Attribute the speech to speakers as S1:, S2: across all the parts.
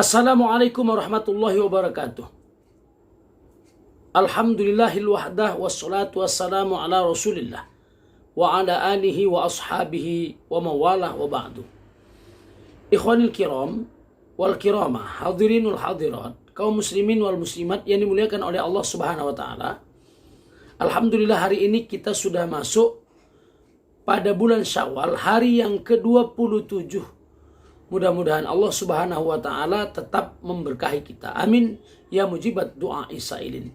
S1: Assalamualaikum warahmatullahi wabarakatuh. Alhamdulillahil wahdah wassalatu wassalamu ala rasulillah wa ala alihi wa ashabihi wa mawalah wa ba'du. Ikhwanil kiram wal kiramah, hadirinul hadirat, kaum muslimin wal muslimat yang dimuliakan oleh Allah Subhanahu wa taala. Alhamdulillah hari ini kita sudah masuk pada bulan Syawal, hari yang ke-27. Mudah-mudahan Allah Subhanahu wa taala tetap memberkahi kita. Amin ya mujibat doa isailin.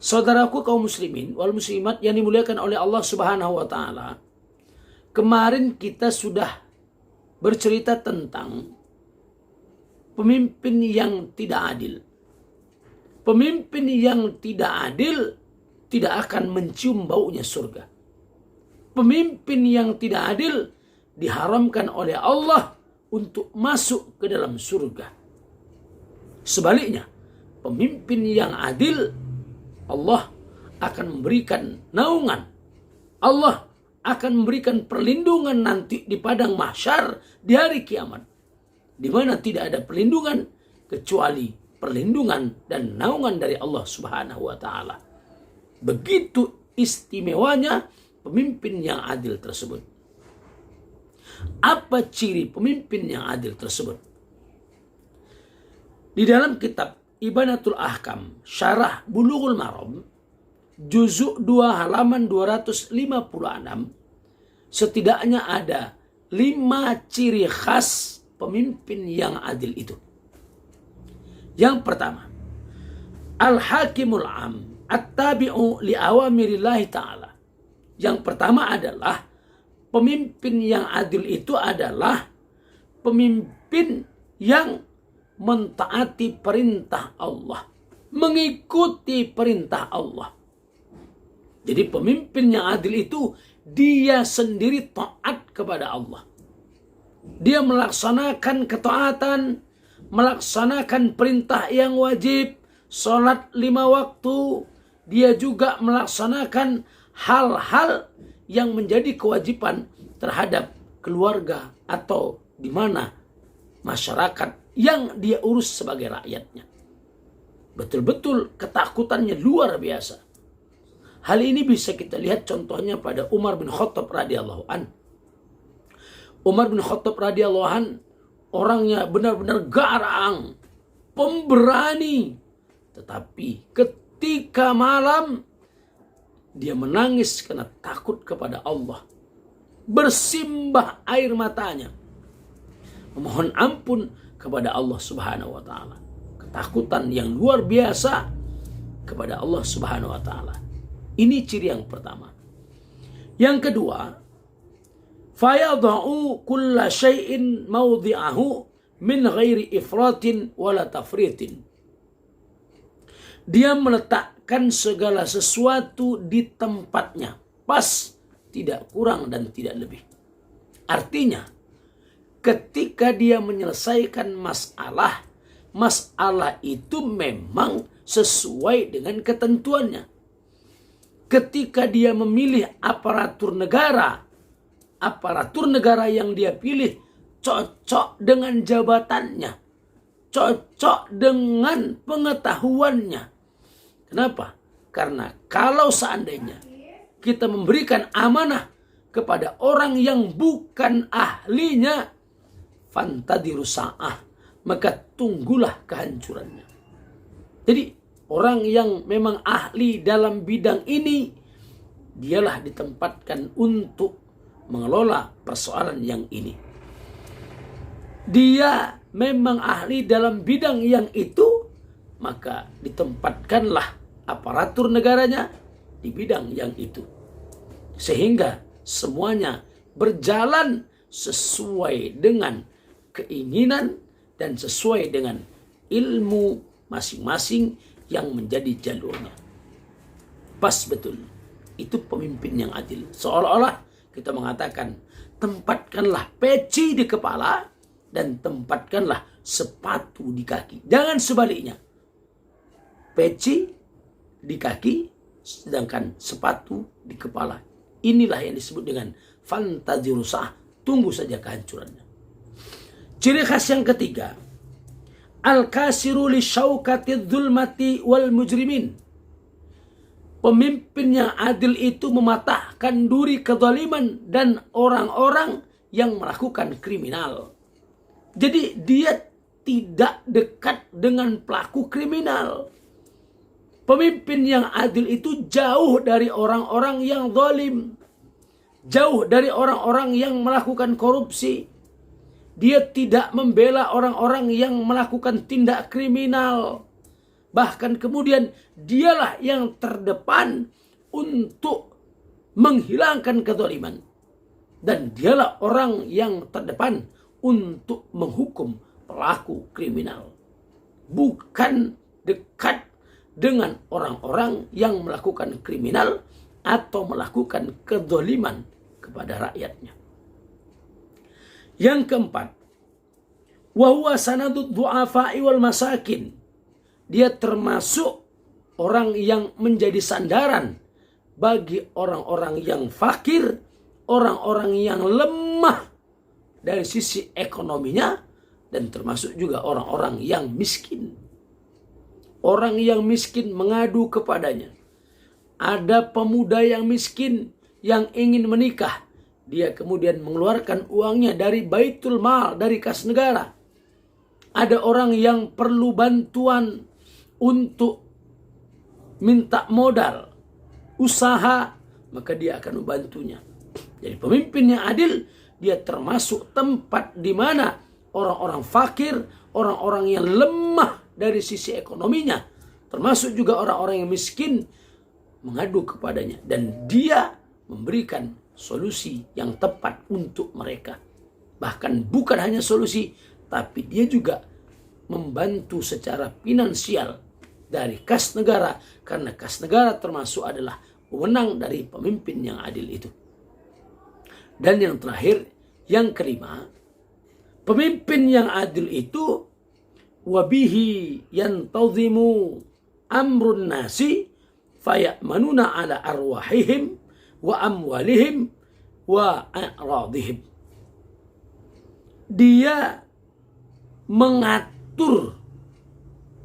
S1: Saudaraku kaum muslimin wal muslimat yang dimuliakan oleh Allah Subhanahu wa taala. Kemarin kita sudah bercerita tentang pemimpin yang tidak adil. Pemimpin yang tidak adil tidak akan mencium baunya surga. Pemimpin yang tidak adil diharamkan oleh Allah untuk masuk ke dalam surga. Sebaliknya, pemimpin yang adil, Allah akan memberikan naungan. Allah akan memberikan perlindungan nanti di padang mahsyar di hari kiamat, di mana tidak ada perlindungan kecuali perlindungan dan naungan dari Allah Subhanahu wa taala. Begitu istimewanya pemimpin yang adil tersebut. Apa ciri pemimpin yang adil tersebut? Di dalam kitab Ibanatul Ahkam, Syarah Bulughul Maram, juzuk 2 halaman 256, setidaknya ada 5 ciri khas pemimpin yang adil itu. Yang pertama, Al-Hakimul Am, At-Tabi'u li awamirillahi ta'ala. Yang pertama adalah pemimpin yang adil itu adalah pemimpin yang mentaati perintah Allah, mengikuti perintah Allah. Jadi pemimpin yang adil itu dia sendiri taat kepada Allah. Dia melaksanakan ketaatan, melaksanakan perintah yang wajib, sholat 5 waktu. Dia juga melaksanakan hal-hal yang menjadi kewajiban terhadap keluarga atau di mana masyarakat yang dia urus sebagai rakyatnya. Betul-betul ketakutannya luar biasa. Hal ini bisa kita lihat contohnya pada Umar bin Khattab radhiyallahu an. Umar bin Khattab radhiyallahu an orangnya benar-benar garang, pemberani. Tetapi ketika malam dia menangis karena takut kepada Allah. Bersimbah air matanya. Memohon ampun kepada Allah Subhanahu wa taala. Ketakutan yang luar biasa kepada Allah Subhanahu wa taala. Ini ciri yang pertama. Yang kedua, fayadha'u kulla syai'in mawdi'ahu min ghairi ifratin wala tafritin. Dia meletakkan segala sesuatu di tempatnya, pas, tidak kurang dan tidak lebih. Artinya, ketika dia menyelesaikan masalah, masalah itu memang sesuai dengan ketentuannya. Ketika dia memilih aparatur negara yang dia pilih cocok dengan jabatannya, cocok dengan pengetahuannya. Kenapa? Karena kalau seandainya kita memberikan amanah kepada orang yang bukan ahlinya, fantadiru sa'ah, maka tunggulah kehancurannya. Jadi orang yang memang ahli dalam bidang ini, dialah ditempatkan untuk mengelola persoalan yang ini. Dia memang ahli dalam bidang yang itu, maka ditempatkanlah aparatur negaranya di bidang yang itu. Sehingga semuanya berjalan sesuai dengan keinginan dan sesuai dengan ilmu masing-masing yang menjadi jalurnya. Pas betul. Itu pemimpin yang adil. Seolah-olah kita mengatakan, tempatkanlah peci di kepala dan tempatkanlah sepatu di kaki. Jangan sebaliknya. Peci di kaki, sedangkan sepatu di kepala. Inilah yang disebut dengan fantazirusah. Tunggu saja kehancurannya. Ciri khas yang ketiga, Al-kasiru li syaukati dzulmati wal mujrimin. Pemimpin yang adil itu mematahkan duri kezaliman dan orang-orang yang melakukan kriminal. Jadi dia tidak dekat dengan pelaku kriminal. Pemimpin yang adil itu jauh dari orang-orang yang zalim. Jauh dari orang-orang yang melakukan korupsi. Dia tidak membela orang-orang yang melakukan tindak kriminal. Bahkan kemudian dialah yang terdepan untuk menghilangkan kezaliman. Dan dialah orang yang terdepan untuk menghukum pelaku kriminal. Bukan dekat dengan orang-orang yang melakukan kriminal atau melakukan kezaliman kepada rakyatnya. Yang keempat, wa huwa sanadud du'afa'i wal masakin. Dia termasuk orang yang menjadi sandaran bagi orang-orang yang fakir, orang-orang yang lemah dari sisi ekonominya, dan termasuk juga orang-orang yang miskin. Orang yang miskin mengadu kepadanya. Ada pemuda yang miskin yang ingin menikah. Dia kemudian mengeluarkan uangnya dari baitul mal, dari kas negara. Ada orang yang perlu bantuan untuk minta modal, usaha, maka dia akan membantunya. Jadi pemimpin yang adil, dia termasuk tempat di mana orang-orang fakir, orang-orang yang lemah dari sisi ekonominya, termasuk juga orang-orang yang miskin, mengadu kepadanya. Dan dia memberikan solusi yang tepat untuk mereka. Bahkan bukan hanya solusi, tapi dia juga membantu secara finansial dari kas negara, karena kas negara termasuk adalah wewenang dari pemimpin yang adil itu. Dan yang terakhir, yang kelima, pemimpin yang adil itu wabihi yantazimu amrun nasi faya'manuna ala arwahihim wa amwalihim wa a'radihim. Dia mengatur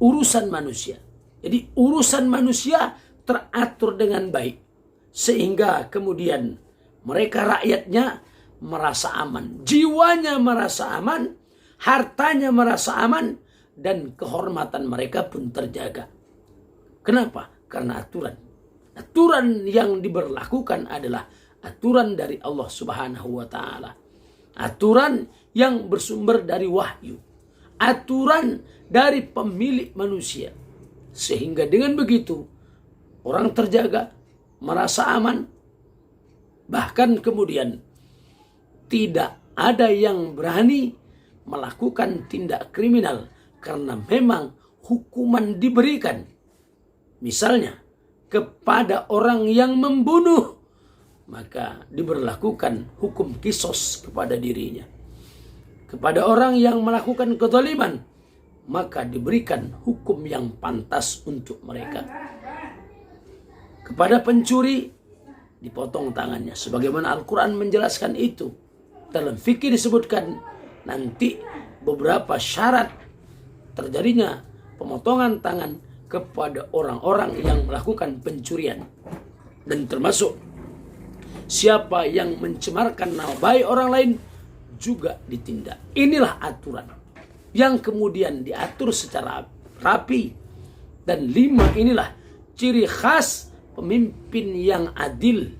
S1: urusan manusia. Jadi urusan manusia teratur dengan baik. Sehingga kemudian mereka rakyatnya merasa aman. Jiwanya merasa aman. Hartanya merasa aman. Dan kehormatan mereka pun terjaga. Kenapa? Karena aturan. Aturan yang diberlakukan adalah aturan dari Allah Subhanahu wa Ta'ala. Aturan yang bersumber dari wahyu. Aturan dari pemilik manusia. Sehingga dengan begitu orang terjaga, merasa aman. Bahkan kemudian tidak ada yang berani melakukan tindak kriminal karena memang hukuman diberikan. Misalnya kepada orang yang membunuh, maka diberlakukan hukum kisos kepada dirinya. Kepada orang yang melakukan kezaliman, maka diberikan hukum yang pantas untuk mereka. Kepada pencuri, dipotong tangannya. Sebagaimana Al-Quran menjelaskan itu. Dalam fikih disebutkan nanti beberapa syarat terjadinya pemotongan tangan kepada orang-orang yang melakukan pencurian. Dan termasuk siapa yang mencemarkan nama baik orang lain juga ditindak. Inilah aturan yang kemudian diatur secara rapi. Dan 5 inilah ciri khas pemimpin yang adil.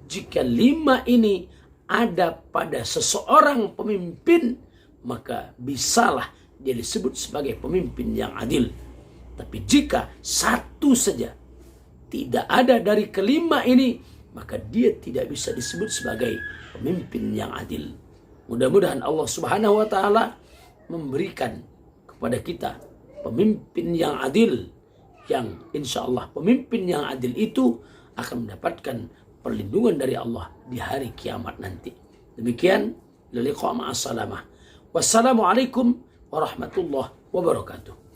S1: Jika 5 ini ada pada seseorang pemimpin, maka bisalah dia disebut sebagai pemimpin yang adil. Tapi jika satu saja tidak ada dari kelima ini, maka dia tidak bisa disebut sebagai pemimpin yang adil. Mudah-mudahan Allah Subhanahu wa Ta'ala memberikan kepada kita pemimpin yang adil, yang insya Allah pemimpin yang adil itu akan mendapatkan perlindungan dari Allah di hari kiamat nanti. Demikian, liqa ma'as salamah. Wassalamualaikum warahmatullahi wabarakatuh.